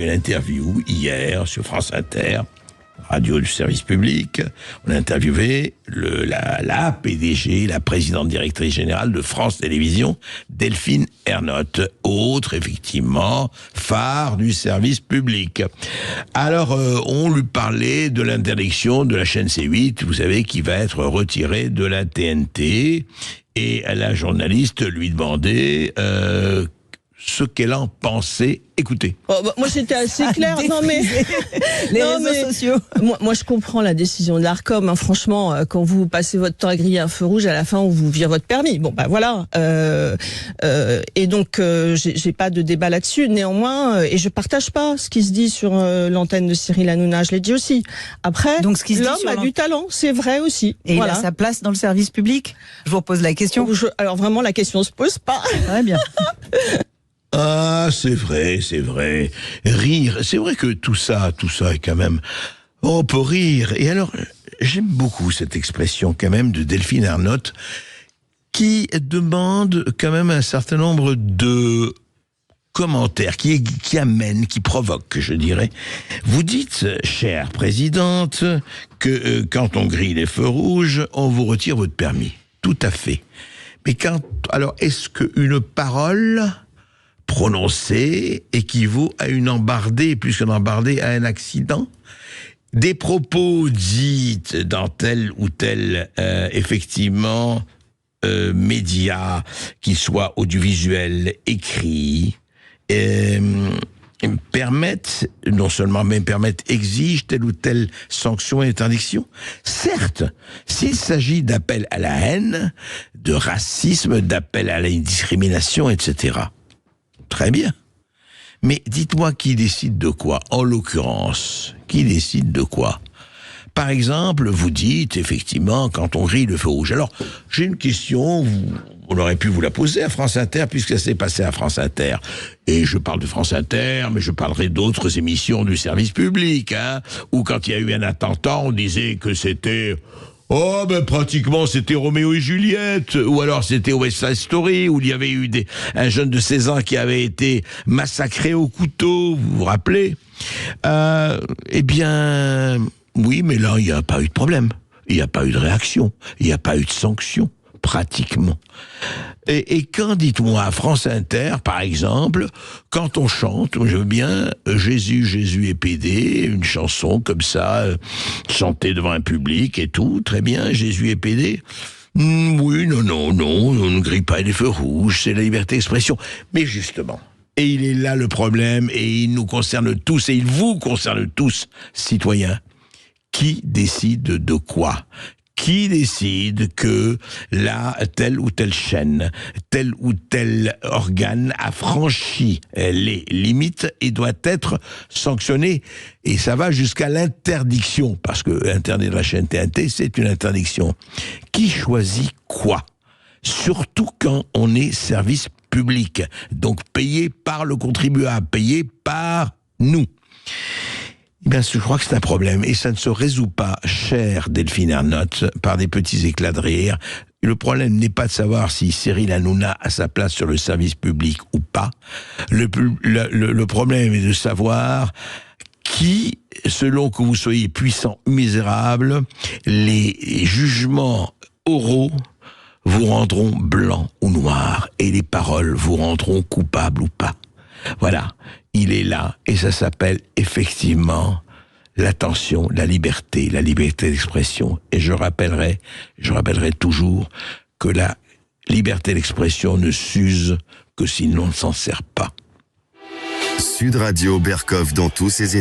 Une interview hier sur France Inter, radio du service public. On a interviewé la PDG, la présidente directrice générale de France Télévisions, Delphine Ernotte, autre effectivement phare du service public. Alors on lui parlait de l'interdiction de la chaîne C8, vous savez, qui va être retirée de la TNT, et la journaliste lui demandait ce qu'elle en pensait. Écoutez. Moi, c'était assez clair. Non, mais les réseaux sociaux. Moi, je comprends la décision de l'Arcom. Hein. Franchement, quand vous passez votre temps à griller un feu rouge, à la fin, on vous vire votre permis. Bon, bah voilà. Et donc, j'ai pas de débat là-dessus. Néanmoins, et je partage pas ce qui se dit sur l'antenne de Cyril Hanouna. Je l'ai dit aussi. Après, donc, l'homme a du talent, c'est vrai aussi. Et voilà. Il a sa place dans le service public. Je vous repose la question. Alors vraiment, la question se pose pas. Très bien. Ah, c'est vrai. Rire, c'est vrai que tout ça est quand même... On peut rire. Et alors, j'aime beaucoup cette expression quand même de Delphine Ernotte qui demande quand même un certain nombre de commentaires, qui amènent, qui provoquent, je dirais. Vous dites, chère présidente, que quand on grille les feux rouges, on vous retire votre permis. Tout à fait. Mais alors, est-ce qu'une parole prononcée équivaut à une embardée, plus qu'une embardée, à un accident? Des propos dits dans tel ou tel, effectivement, média, qu'il soit audiovisuel, écrit, exigent telle ou telle sanction et interdiction. Certes, s'il s'agit d'appel à la haine, de racisme, d'appel à la discrimination, etc., très bien. Mais dites-moi qui décide de quoi, en l'occurrence. Qui décide de quoi? Par exemple, vous dites, effectivement, quand on grille le feu rouge. Alors, j'ai une question, on aurait pu vous la poser à France Inter, puisque ça s'est passé à France Inter. Et je parle de France Inter, mais je parlerai d'autres émissions du service public, hein, où quand il y a eu un attentat, on disait que c'était... Oh, ben pratiquement c'était Roméo et Juliette, ou alors c'était West Side Story, où il y avait eu un jeune de 16 ans qui avait été massacré au couteau, vous vous rappelez? Eh bien, oui, mais là, il n'y a pas eu de problème. Il n'y a pas eu de réaction. Il n'y a pas eu de sanction, pratiquement. Et quand, dites-moi, à France Inter, par exemple, quand on chante, je veux bien Jésus, Jésus est pédé, une chanson comme ça, chantée devant un public et tout, très bien, Jésus est pédé. Oui, non, on ne grille pas les feux rouges, c'est la liberté d'expression. Mais justement, et il est là le problème, et il nous concerne tous, et il vous concerne tous, citoyens. Qui décide de quoi? Qui décide que là, telle ou telle chaîne, tel ou tel organe a franchi les limites et doit être sanctionné? Et ça va jusqu'à l'interdiction, parce que interdire la chaîne TNT, c'est une interdiction. Qui choisit quoi? Surtout quand on est service public, donc payé par le contribuable, payé par nous. Eh bien, je crois que c'est un problème, et ça ne se résout pas, chère Delphine Ernotte, par des petits éclats de rire. Le problème n'est pas de savoir si Cyril Hanouna a sa place sur le service public ou pas. Le problème est de savoir qui, selon que vous soyez puissant ou misérable, les jugements oraux vous rendront blanc ou noir, et les paroles vous rendront coupable ou pas. Voilà, il est là, et ça s'appelle effectivement l'attention, la liberté d'expression. Et je rappellerai toujours que la liberté d'expression ne s'use que si l'on ne s'en sert pas. Sud Radio Berkov dans tous ses états.